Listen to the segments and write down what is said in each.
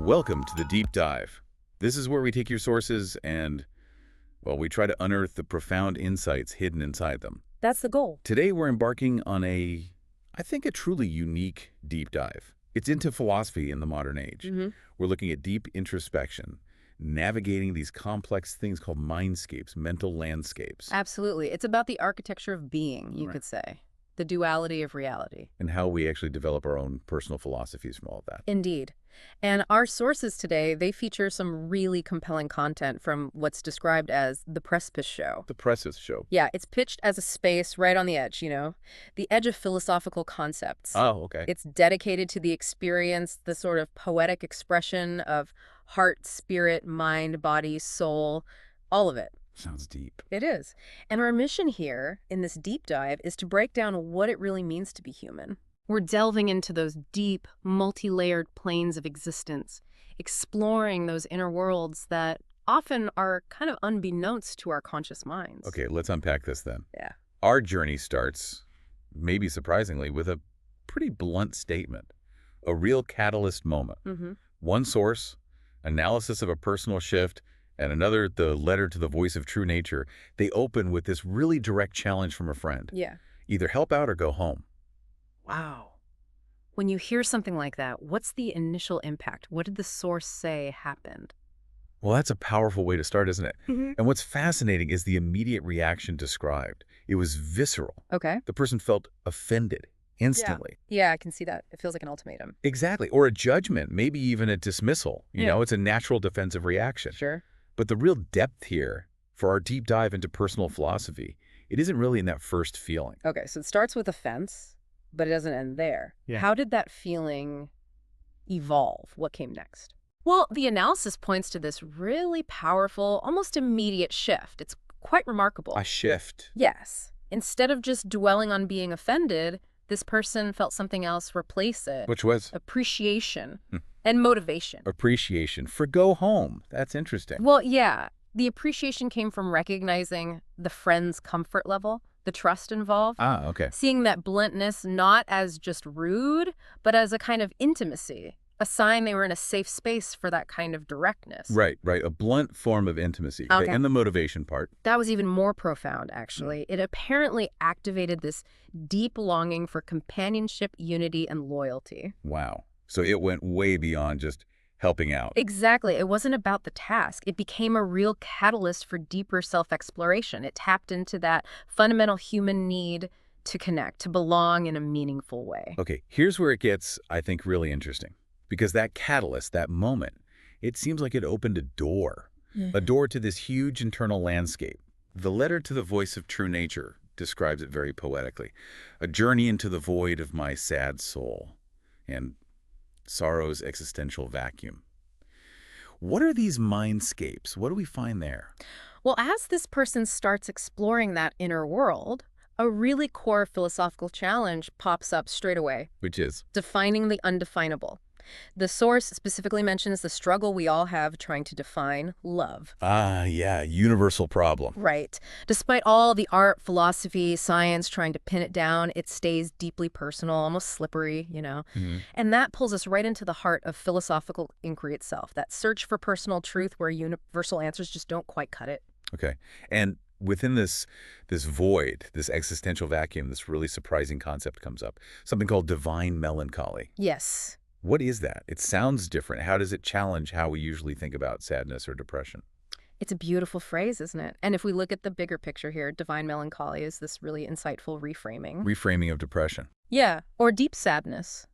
Welcome to the Deep Dive. This is where we take your sources and, well, we try to unearth the profound insights hidden inside them. That's the goal. Today we're embarking on I think a truly unique deep dive. It's into philosophy in the modern age. We're looking at deep introspection, navigating these complex things called mindscapes, mental landscapes. Absolutely. It's about the architecture of being, you Right. could say. The duality of reality. And how we actually develop our own personal philosophies from all of that. Indeed. And our sources today, they feature some really compelling content from what's described as the Precipice Show. The Precipice Show. Yeah, it's pitched as a space right on the edge, the edge of philosophical concepts. Oh, okay. It's dedicated to the experience, the sort of poetic expression of heart, spirit, mind, body, soul, all of it. Sounds deep. It is. And our mission here in this deep dive is to break down what it really means to be human. We're delving into those deep, multi-layered planes of existence, exploring those inner worlds that often are kind of unbeknownst to our conscious minds. Okay, let's unpack this then. Yeah. Our journey starts, maybe surprisingly, with a pretty blunt statement. A real catalyst moment. One source, analysis of a personal shift, and another, the letter to the voice of true nature. They open with this really direct challenge from a friend. Yeah. Either help out or go home. Wow. When you hear something like that, what's the initial impact? What did the source say happened? Well, that's a powerful way to start, isn't it? And what's fascinating is the immediate reaction described. It was visceral. Okay. The person felt offended instantly. Yeah, I can see that. It feels like an ultimatum. Exactly. Or a judgment, maybe even a dismissal. You know, it's a natural defensive reaction. Sure. But the real depth here, for our deep dive into personal philosophy, it isn't really in that first feeling. Okay, so it starts with offense, but it doesn't end there. Yeah. How did that feeling evolve? What came next? Well, the analysis points to this really powerful, almost immediate shift. It's quite remarkable. A shift. Yes. Instead of just dwelling on being offended, this person felt something else replace it. Which was? Appreciation and motivation. Appreciation for go home. That's interesting. Well, yeah. The appreciation came from recognizing the friend's comfort level, the trust involved. Ah, okay. Seeing that bluntness not as just rude, but as a kind of intimacy, a sign they were in a safe space for that kind of directness. Right. A blunt form of intimacy. Okay. And the motivation part. That was even more profound, actually. It apparently activated this deep longing for companionship, unity, and loyalty. Wow. So it went way beyond just helping out. Exactly. It wasn't about the task. It became a real catalyst for deeper self-exploration. It tapped into that fundamental human need to connect, to belong in a meaningful way. Okay, here's where it gets, I think, really interesting. Because that catalyst, that moment, it seems like it opened a door to this huge internal landscape. The letter to the voice of true nature describes it very poetically. A journey into the void of my sad soul and sorrow's existential vacuum. What are these mindscapes? What do we find there? Well, as this person starts exploring that inner world, a really core philosophical challenge pops up straight away, Which is? defining the undefinable. The source specifically mentions the struggle we all have trying to define love. Ah, yeah, universal problem. Right. Despite all the art, philosophy, science trying to pin it down, it stays deeply personal, almost slippery, And that pulls us right into the heart of philosophical inquiry itself, that search for personal truth where universal answers just don't quite cut it. Okay. And within this void, this existential vacuum, this really surprising concept comes up, something called divine melancholy. Yes. What is that? It sounds different. How does it challenge how we usually think about sadness or depression? It's a beautiful phrase, isn't it? And if we look at the bigger picture here, divine melancholy is this really insightful reframing. Reframing of depression. Yeah, or deep sadness.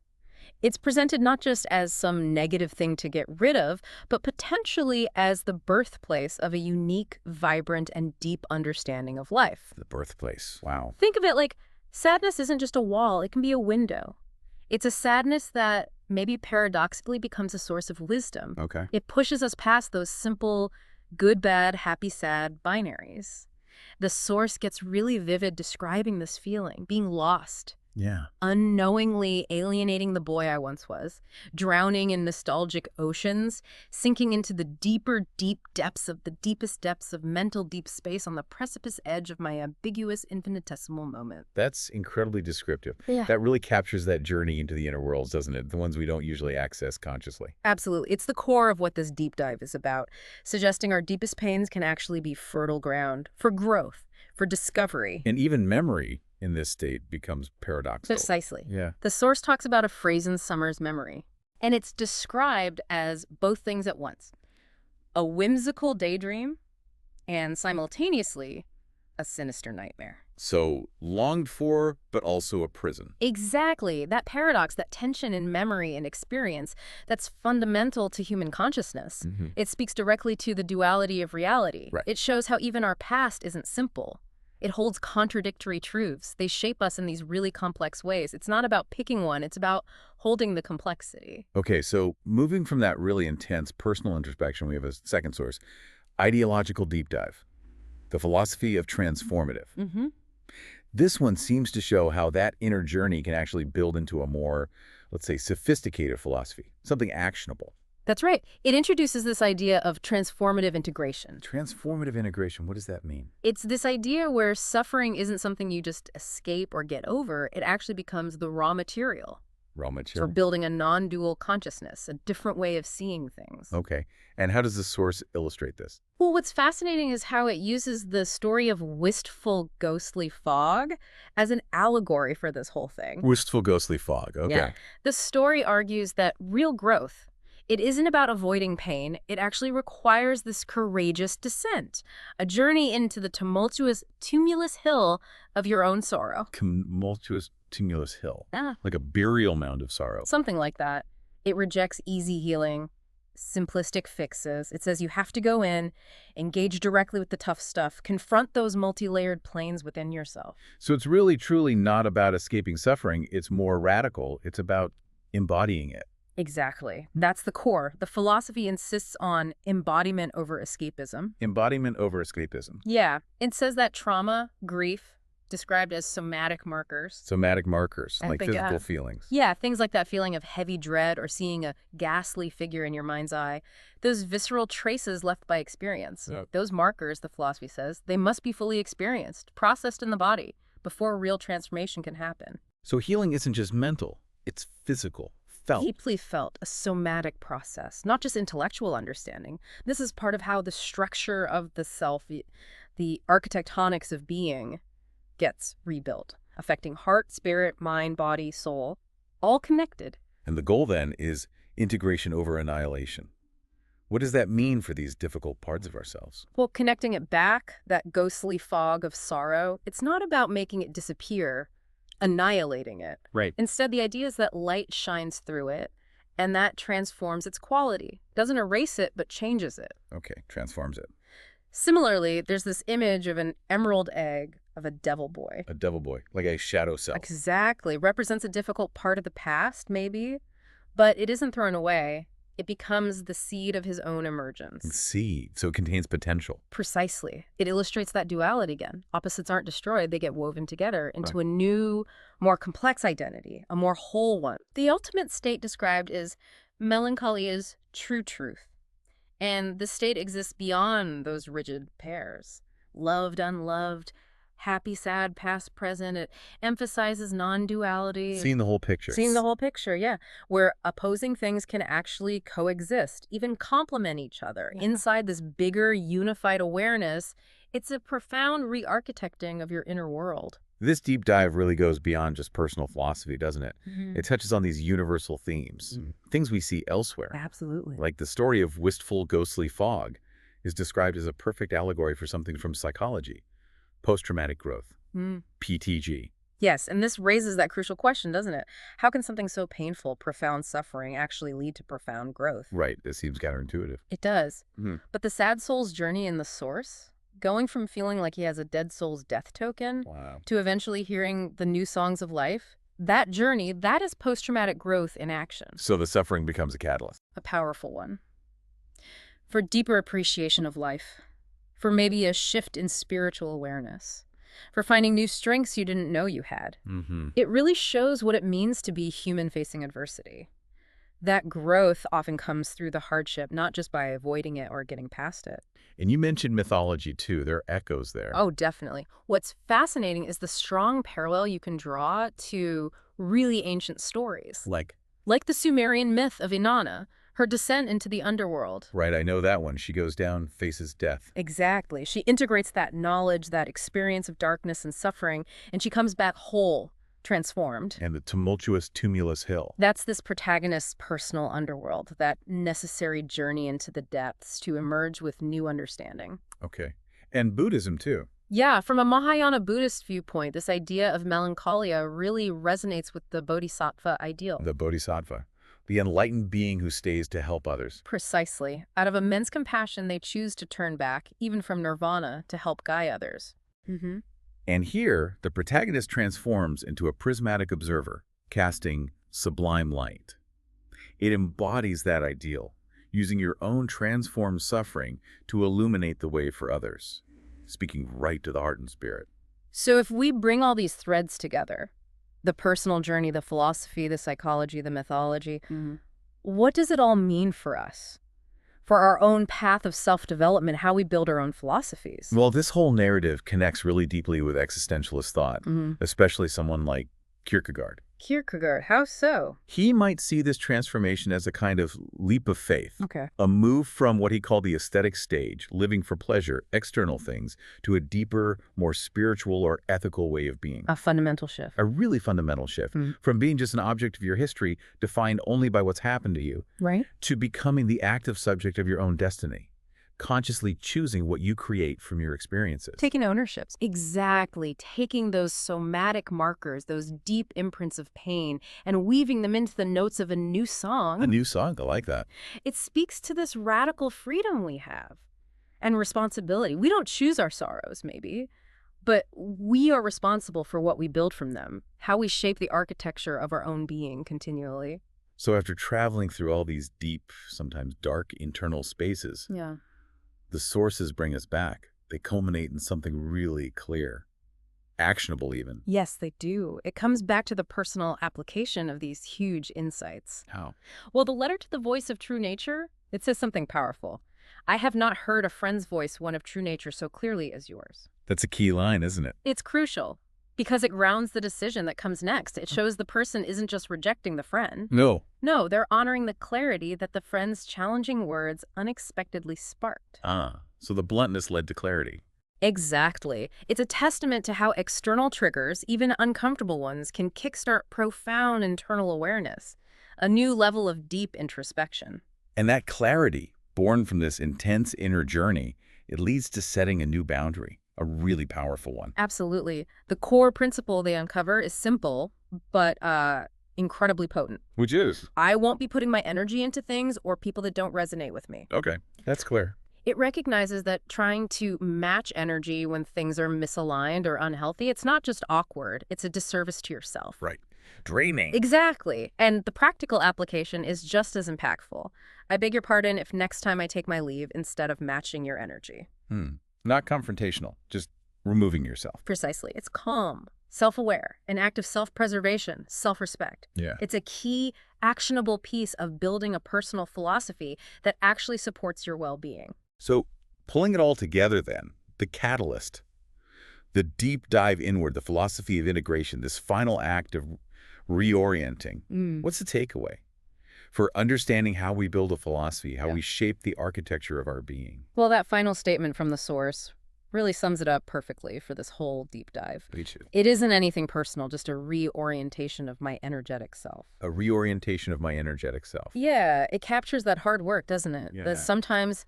It's presented not just as some negative thing to get rid of, but potentially as the birthplace of a unique, vibrant, and deep understanding of life. The birthplace. Wow. Think of it like sadness isn't just a wall, it can be a window. It's a sadness that maybe paradoxically becomes a source of wisdom. Okay. It pushes us past those simple good, bad, happy, sad binaries. The source gets really vivid describing this feeling, being lost, Yeah. Unknowingly alienating the boy I once was, drowning in nostalgic oceans, sinking into the deeper, deep depths of the deepest depths of mental deep space on the precipice edge of my ambiguous infinitesimal moment. That's incredibly descriptive. Yeah. That really captures that journey into the inner worlds, doesn't it? The ones we don't usually access consciously. Absolutely. It's the core of what this deep dive is about, suggesting our deepest pains can actually be fertile ground for growth, for discovery. And even memory in this state becomes paradoxical. Precisely. Yeah. The source talks about a Phrasen Summers memory, and it's described as both things at once. A whimsical daydream and simultaneously a sinister nightmare. So longed for, but also a prison. Exactly. That paradox, that tension in memory and experience, that's fundamental to human consciousness. It speaks directly to the duality of reality. Right. It shows how even our past isn't simple. It holds contradictory truths. They shape us in these really complex ways. It's not about picking one. It's about holding the complexity. Okay, so moving from that really intense personal introspection, we have a second source, ideological deep dive, the philosophy of transformative. This one seems to show how that inner journey can actually build into a more, let's say, sophisticated philosophy, something actionable. That's right. It introduces this idea of transformative integration. Transformative integration, what does that mean? It's this idea where suffering isn't something you just escape or get over. It actually becomes the raw material Raw for material. building a non-dual consciousness, a different way of seeing things. Okay, and how does the source illustrate this? Well, what's fascinating is how it uses the story of wistful, ghostly fog as an allegory for this whole thing. Wistful ghostly fog, okay. Yeah. The story argues that real growth, it isn't about avoiding pain. It actually requires this courageous descent, a journey into the tumultuous hill of your own sorrow. Tumultuous hill, Ah, like a burial mound of sorrow. something like that. It rejects easy healing, simplistic fixes. It says you have to go in, engage directly with the tough stuff, confront those multi-layered planes within yourself. So it's really, truly not about escaping suffering. It's more radical. It's about embodying it. Exactly. That's the core. The philosophy insists on embodiment over escapism. Embodiment over escapism. Yeah. It says that trauma, grief, described as somatic markers. Somatic markers, I like think, physical feelings. Yeah, things like that feeling of heavy dread or seeing a ghastly figure in your mind's eye. Those visceral traces left by experience. Yeah. Those markers, the philosophy says, they must be fully experienced, processed in the body before real transformation can happen. So healing isn't just mental. It's physical, felt. Deeply felt, a somatic process, not just intellectual understanding. This is part of how the structure of the self, the architectonics of being, gets rebuilt, affecting heart, spirit, mind, body, soul, all connected. And the goal then is integration over annihilation. What does that mean for these difficult parts of ourselves? Well, connecting it back, that ghostly fog of sorrow, it's not about making it disappear, annihilating it. Right. Instead, the idea is that light shines through it, and that transforms its quality. Doesn't erase it, but changes it. Okay, transforms it. Similarly, there's this image of an emerald egg of a devil boy. A devil boy, like a shadow self. Exactly. Represents a difficult part of the past, maybe, but it isn't thrown away. It becomes the seed of his own emergence. Seed, so it contains potential. Precisely. It illustrates that duality again. Opposites aren't destroyed, they get woven together into a new, more complex identity, a more whole one. The ultimate state described is melancholy is true truth. And the state exists beyond those rigid pairs. Loved, unloved, happy, sad, past, present. It emphasizes non-duality. Seeing the whole picture. Seeing the whole picture, yeah. Where opposing things can actually coexist, even complement each other. Yeah. Inside this bigger, unified awareness, it's a profound re-architecting of your inner world. This deep dive really goes beyond just personal philosophy, doesn't it? Mm-hmm. It touches on these universal themes, things we see elsewhere. Absolutely. Like the story of wistful, ghostly fog is described as a perfect allegory for something from psychology, post-traumatic growth, PTG. Yes, and this raises that crucial question, doesn't it? How can something so painful, profound suffering actually lead to profound growth? Right, this seems counterintuitive. It does. Mhm. But the sad soul's journey in the source, going from feeling like he has a dead soul's death token Wow. to eventually hearing the new songs of life, that journey, that is post-traumatic growth in action. So the suffering becomes a catalyst. A powerful one. For deeper appreciation of life. For maybe a shift in spiritual awareness. for finding new strengths you didn't know you had. It really shows what it means to be human facing adversity. That growth often comes through the hardship, not just by avoiding it or getting past it. And you mentioned mythology, too. There are echoes there. Oh, definitely. What's fascinating is the strong parallel you can draw to really ancient stories. Like the Sumerian myth of Inanna, her descent into the underworld. Right, I know that one. She goes down, faces death. Exactly. She integrates that knowledge, that experience of darkness and suffering, and she comes back whole, transformed. And the tumultuous Tumulus Hill. That's this protagonist's personal underworld, that necessary journey into the depths to emerge with new understanding. Okay. And Buddhism, too. Yeah, from a Mahayana Buddhist viewpoint, this idea of melancholia really resonates with the bodhisattva ideal. The bodhisattva. The enlightened being who stays to help others. Precisely. Out of immense compassion, they choose to turn back, even from nirvana, to help guide others. And here, the protagonist transforms into a prismatic observer, casting sublime light. It embodies that ideal, using your own transformed suffering to illuminate the way for others, speaking right to the heart and spirit. So if we bring all these threads together, the personal journey, the philosophy, the psychology, the mythology, what does it all mean for us? For our own path of self-development, how we build our own philosophies? Well, this whole narrative connects really deeply with existentialist thought, especially someone like Kierkegaard. Kierkegaard, how so? He might see this transformation as a kind of leap of faith, Okay. a move from what he called the aesthetic stage, living for pleasure, external things, to a deeper, more spiritual or ethical way of being. A fundamental shift. A really fundamental shift, from being just an object of your history, defined only by what's happened to you, Right? to becoming the active subject of your own destiny, consciously choosing what you create from your experiences. Taking ownership. Exactly. Taking those somatic markers, those deep imprints of pain, and weaving them into the notes of a new song. A new song, I like that. It speaks to this radical freedom we have and responsibility. We don't choose our sorrows, maybe, but we are responsible for what we build from them, how we shape the architecture of our own being continually. So after traveling through all these deep, sometimes dark internal spaces, Yeah. the sources bring us back. They culminate in something really clear, actionable even. Yes, they do. It comes back to the personal application of these huge insights. How? Well, the letter to the voice of true nature, it says something powerful. I have not heard a friend's voice, one of true nature, so clearly as yours. That's a key line, isn't it? It's crucial because it grounds the decision that comes next. It shows the person isn't just rejecting the friend. No. No, they're honoring the clarity that the friend's challenging words unexpectedly sparked. So the bluntness led to clarity. Exactly. It's a testament to how external triggers, even uncomfortable ones, can kickstart profound internal awareness, a new level of deep introspection. And that clarity, born from this intense inner journey, it leads to setting a new boundary, a really powerful one. Absolutely. The core principle they uncover is simple, but incredibly potent. Which is? I won't be putting my energy into things or people that don't resonate with me. Okay, that's clear. It recognizes that trying to match energy when things are misaligned or unhealthy, it's not just awkward, it's a disservice to yourself. Right. Draining. Exactly. And the practical application is just as impactful. I beg your pardon if next time I take my leave instead of matching your energy. Not confrontational, just removing yourself. Precisely. It's calm, self-aware, an act of self-preservation, self-respect. Yeah. It's a key, actionable piece of building a personal philosophy that actually supports your well-being. So pulling it all together then, the catalyst, the deep dive inward, the philosophy of integration, this final act of reorienting. What's the takeaway for understanding how we build a philosophy, how we shape the architecture of our being? Well, that final statement from the source really sums it up perfectly for this whole deep dive. Me too. It isn't anything personal, just a reorientation of my energetic self. A reorientation of my energetic self. Yeah, it captures that hard work, doesn't it? Yeah. That sometimes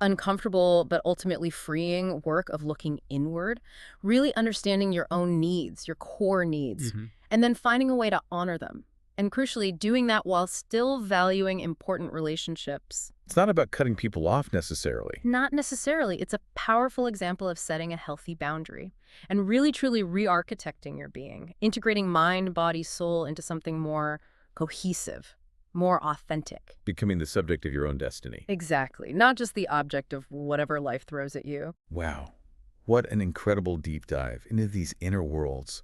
uncomfortable but ultimately freeing work of looking inward, really understanding your own needs, your core needs, and then finding a way to honor them. And crucially, doing that while still valuing important relationships. It's not about cutting people off necessarily. Not necessarily. It's a powerful example of setting a healthy boundary and really truly re-architecting your being, integrating mind, body, soul into something more cohesive, more authentic. Becoming the subject of your own destiny. Exactly. Not just the object of whatever life throws at you. Wow. What an incredible deep dive into these inner worlds,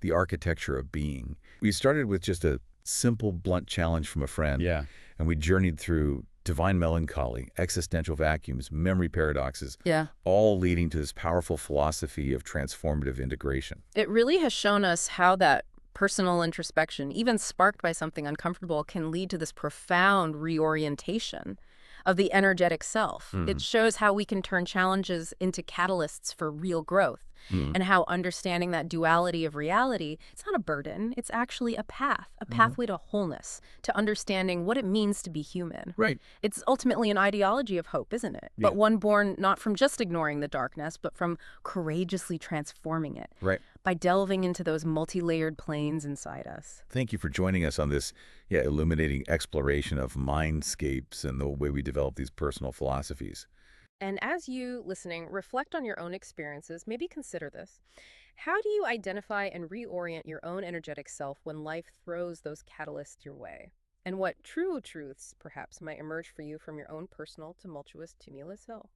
the architecture of being. We started with just a simple, blunt challenge from a friend, Yeah. and we journeyed through divine melancholy, existential vacuums, memory paradoxes, Yeah. all leading to this powerful philosophy of transformative integration. It really has shown us how that personal introspection, even sparked by something uncomfortable, can lead to this profound reorientation of the energetic self. It shows how we can turn challenges into catalysts for real growth, and how understanding that duality of reality, it's not a burden, it's actually a path, a pathway to wholeness, to understanding what it means to be human. Right. It's ultimately an ideology of hope, isn't it? But Yeah. one born not from just ignoring the darkness, but from courageously transforming it Right. by delving into those multi-layered planes inside us. Thank you for joining us on this illuminating exploration of mindscapes and the way we develop these personal philosophies. And as you, listening, reflect on your own experiences, maybe consider this. How do you identify and reorient your own energetic self when life throws those catalysts your way? And what true truths, perhaps, might emerge for you from your own personal, tumultuous, tumulus self?